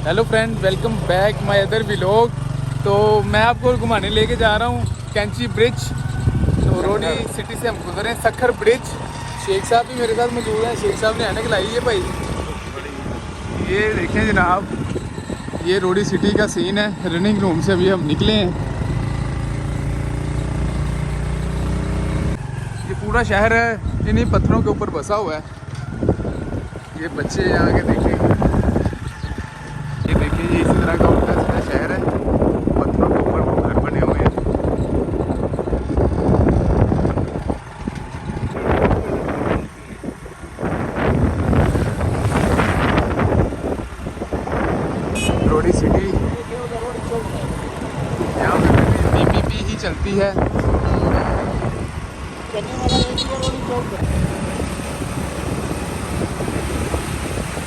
Hello friend, welcome back my other vlog. तो मैं आपको घुमाने लेके जा रहा हूँ कैंची ब्रिज। तो रोडी सिटी से हम गुजरे हैं सखर ब्रिज। शेख साहब भी मेरे साथ मौजूद हैं। शेख साहब ने ऐनक लाई है भाई। ये देखें जनाब, ये रोडी सिटी का सीन है। रनिंग रूम से अभी हम निकले हैं। ये पूरा शहर है इन्हीं पत्थरों के ऊपर बसा हुआ है। ये बच्चे यहाँ के देखें, ये देखिए, ये इसी तरह का उल्टा सीधा शहर है। पत्थरों के ऊपर वो घर बने हुए हैं। रोडी सिटी, यहाँ पे पीपीपी ही चलती है।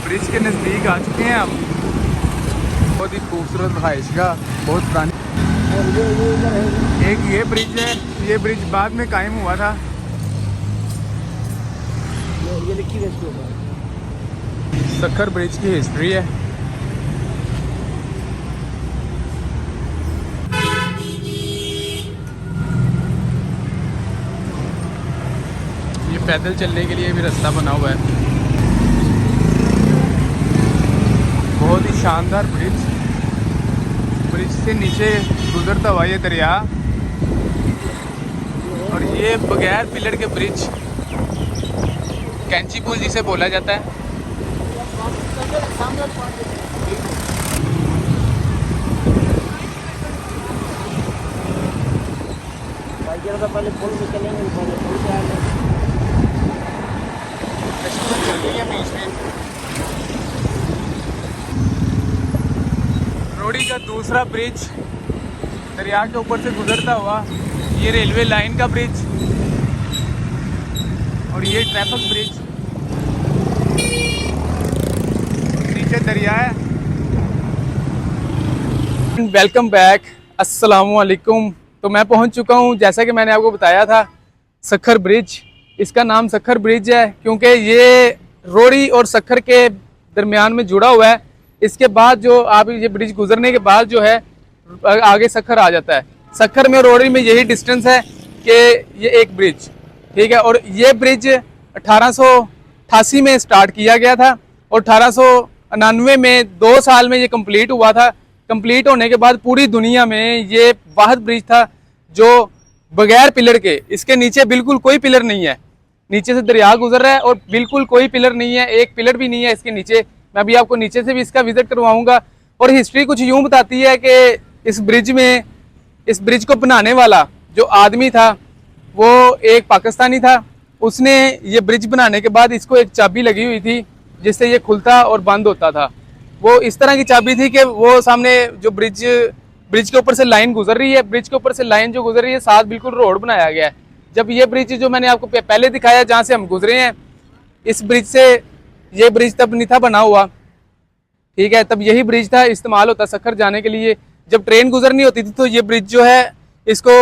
ब्रिज के नज़दीक आ चुके हैं हम। बहुत ही खूबसूरत रहाइश का, बहुत पुरानी। एक ये ब्रिज है, ये ब्रिज बाद में कायम हुआ था। ये लिखी है इसके ऊपर। सखर ब्रिज की हिस्ट्री है। ये पैदल चलने के लिए भी रास्ता बना हुआ है। बहुत ही शानदार ब्रिज। ब्रिज से नीचे गुजरता हुआ ये दरिया, और ये बगैर पिलर के ब्रिज कैंची पुल जिसे बोला जाता है। पहले पुल में चलेंगे, पहले पुल पे आएंगे। चल रही है बीच में। रोडी का दूसरा ब्रिज दरिया के ऊपर से गुजरता हुआ, ये रेलवे लाइन का ब्रिज, और ये ट्रैफिक ब्रिज। नीचे दरिया है। वेलकम बैक, अस्सलाम वालेकुम। तो मैं पहुंच चुका हूं, जैसा कि मैंने आपको बताया था, सखर ब्रिज। इसका नाम सखर ब्रिज है क्योंकि ये रोडी और सखर के दरमियान में जुड़ा हुआ है। इसके बाद जो आप ये ब्रिज गुजरने के बाद जो है आगे सखर आ जाता है। सखर में रोडी में यही डिस्टेंस है कि ये एक ब्रिज, ठीक है। और ये ब्रिज 1888 में स्टार्ट किया गया था और 1899 में 2 साल में ये कंप्लीट हुआ था। कंप्लीट होने के बाद पूरी दुनिया में ये वाहिद ब्रिज था जो बगैर पिलर के, इसके नीचे बिल्कुल कोई पिलर नहीं है। नीचे से दरिया गुजर रहा है और बिल्कुल कोई पिलर नहीं है, एक पिलर भी नहीं है इसके नीचे। मैं अभी आपको नीचे से भी इसका विजिट करवाऊंगा। और हिस्ट्री कुछ यूं बताती है कि इस ब्रिज को बनाने वाला जो आदमी था वो एक पाकिस्तानी था। उसने ये ब्रिज बनाने के बाद इसको एक चाबी लगी हुई थी जिससे ये खुलता और बंद होता था। वो इस तरह की चाबी थी कि वो सामने जो ब्रिज के ऊपर से लाइन गुजर रही है, ब्रिज के ऊपर से लाइन जो गुजर रही है, साथ बिल्कुल रोड बनाया गया है। जब ये ब्रिज जो मैंने आपको पहले दिखाया जहाँ से हम गुजरे हैं, इस ब्रिज से, ये ब्रिज तब नहीं था बना हुआ, ठीक है। तब यही ब्रिज था, इस्तेमाल होता सखर जाने के लिए। जब ट्रेन गुजरनी होती थी तो ये ब्रिज जो है इसको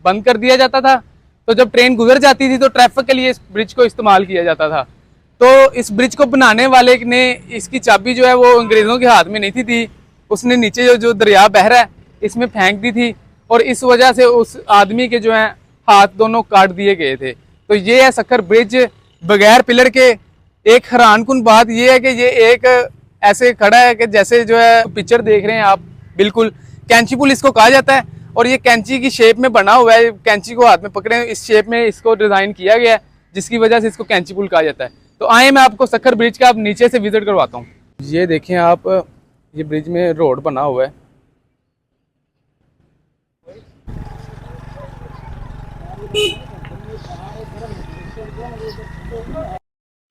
बंद कर दिया जाता था। तो जब ट्रेन गुजर जाती थी तो ट्रैफिक के लिए इस ब्रिज को इस्तेमाल किया जाता था। तो इस ब्रिज को बनाने वाले ने इसकी चाबी जो है वो अंग्रेज़ों के हाथ में नहीं थी। उसने नीचे जो दरिया बह रहा है इसमें फेंक दी थी, और इस वजह से उस आदमी के जो है हाथ दोनों काट दिए गए थे। तो ये है सखर ब्रिज बगैर पिलर के। एक हैरानकुन बात ये है कि ये एक ऐसे खड़ा है कि जैसे जो है पिक्चर देख रहे हैं आप, बिल्कुल कैंची पुल इसको कहा जाता है। और ये कैंची की शेप में बना हुआ है, कैंची को हाथ में पकड़े इस शेप में इसको डिज़ाइन किया गया है, जिसकी वजह से इसको कैंची पुल कहा जाता है। तो आए मैं आपको सखर ब्रिज का आप नीचे से विजिट करवाता हूँ। ये देखें आप, ये ब्रिज में रोड बना हुआ है।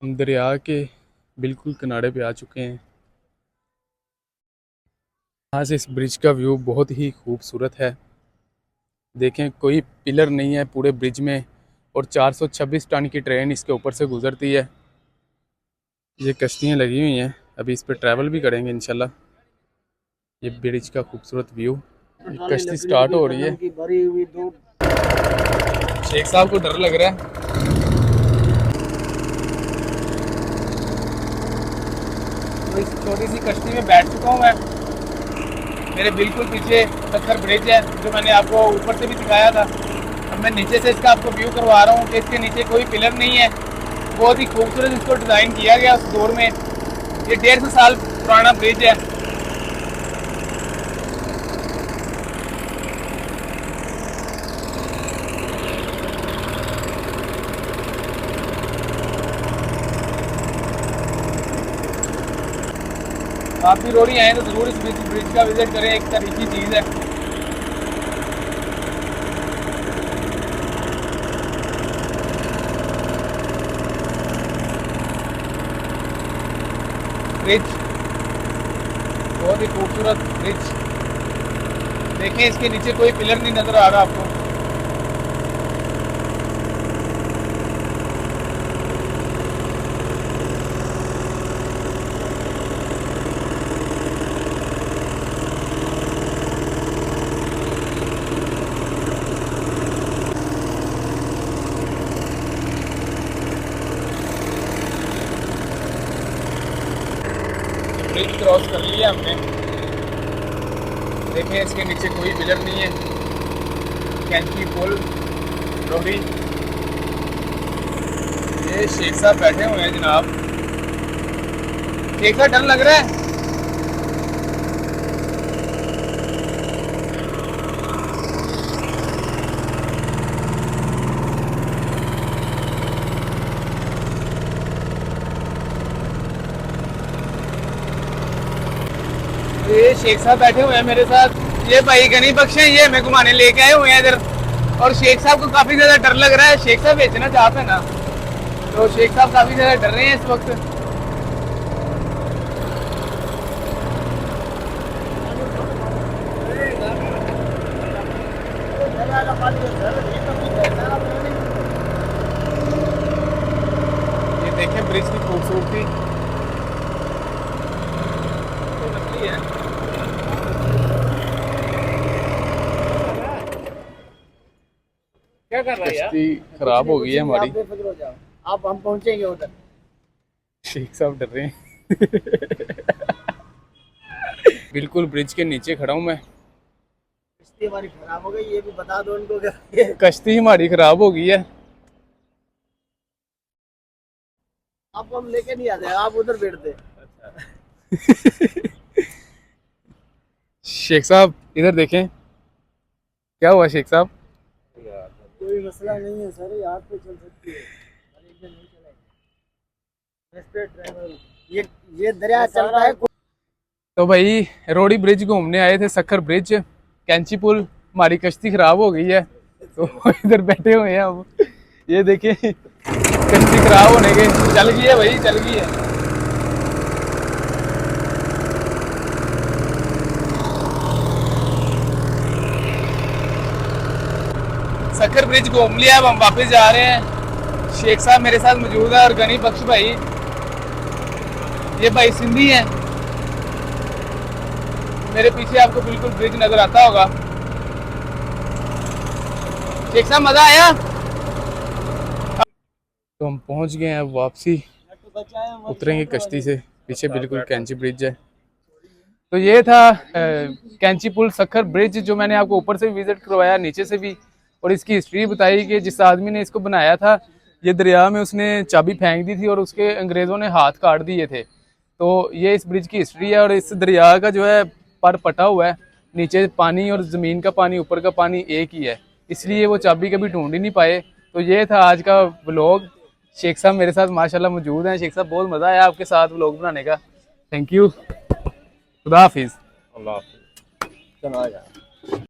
हम दरिया के बिल्कुल किनारे पे आ चुके हैं। यहाँ से इस ब्रिज का व्यू बहुत ही खूबसूरत है। देखें, कोई पिलर नहीं है पूरे ब्रिज में, और 426 टन की ट्रेन इसके ऊपर से गुजरती है। ये कश्तियाँ लगी हुई हैं, अभी इस पर ट्रैवल भी करेंगे इंशाल्लाह। ये ब्रिज का खूबसूरत व्यू। कश्ती स्टार्ट हो रही है। शेख साहब को डर लग रहा है। तो इस छोटी सी कश्ती में बैठ चुका हूँ मैं। मेरे बिल्कुल पीछे सखर ब्रिज है जो मैंने आपको ऊपर से भी दिखाया था। अब मैं नीचे से इसका आपको व्यू करवा रहा हूँ कि इसके नीचे कोई पिलर नहीं है। बहुत ही खूबसूरत इसको डिज़ाइन किया गया उस दौर में। ये 150 साल पुराना ब्रिज है। आप भी रोड़ी आए तो ज़रूर इस ब्रिज का विजिट करें, एक तरीकी चीज़ है। ब्रिज बहुत ही खूबसूरत ब्रिज। देखें इसके नीचे कोई पिलर नहीं नजर आ रहा आपको। ब्रिज क्रॉस कर लिया हमने। देखें इसके नीचे कोई पिलर नहीं है। कैंची पुल रोडी। ये शेख साहब बैठे हुए हैं जनाब। शेख साहब डर लग रहा है? ये शेख साहब बैठे हुए हैं मेरे साथ। ये भाई गनी बख्श हैं, ये हमें घुमाने लेके आए हुए हैं इधर। और शेख साहब को काफी ज्यादा डर लग रहा है। शेख साहब बेचना चाहते हैं ना, तो शेख साहब काफी ज्यादा डर रहे हैं इस वक्त। ये देखें ब्रिज की खूबसूरती। क्या कर रहा है यार? कश्ती खराब हो गई है हमारी। आप बेफिक्र हो जाओ, आप हम पहुंचेंगे उधर। शेख साहब डर रहे हैं। बिल्कुल ब्रिज के नीचे खड़ा हूँ मैं। कश्ती हमारी खराब हो गई, ये भी बता दो उनको कि कश्ती हमारी खराब हो गई है। आपको हम लेके नहीं आते, आप उधर बैठते। शेख साहब इधर देखें, क्या हुआ शेख साहब? कोई मसला नहीं है सर, यहाँ पे चल सकती है। एक दिन नहीं चलेगी। ये दरिया चलता है। तो भाई रोडी ब्रिज घूमने आए थे, सखर ब्रिज, कैंची पुल। हमारी कश्ती खराब हो गई है तो इधर बैठे हुए हैं अब। ये देखें कश्ती खराब होने के, चल गई है भाई, चल गई है। सखर ब्रिज घूम लिया, अब हम वापस जा रहे हैं। शेख साहब मेरे साथ मौजूद है और गनी बख्श भाई। ये भाई सिंधी हैं। मेरे पीछे आपको बिल्कुल ब्रिज नजर आता होगा। शेख साहब मजा आया? तो हम पहुंच गए हैं अब वापसी, उतरेंगे कश्ती से। पीछे बिल्कुल कैंची ब्रिज है। तो ये था कैंची पुल सखर ब्रिज, जो मैंने आपको ऊपर से भी विजिट करवाया, नीचे से भी। और इसकी हिस्ट्री बताई कि जिस आदमी ने इसको बनाया था, ये दरिया में उसने चाबी फेंक दी थी और उसके अंग्रेज़ों ने हाथ काट दिए थे। तो ये इस ब्रिज की हिस्ट्री है। और इस दरिया का जो है पर पटा हुआ है, नीचे पानी और ज़मीन का पानी, ऊपर का पानी एक ही है, इसलिए वो चाबी कभी ढूंढ ही नहीं पाए। तो ये था आज का व्लॉग। शेख साहब मेरे साथ माशाल्लाह मौजूद हैं। शेख साहब बहुत मज़ा आया आपके साथ व्लॉग बनाने का। Thank you. खुदा हाफिज़। अल्लाह चलो आ जाओ।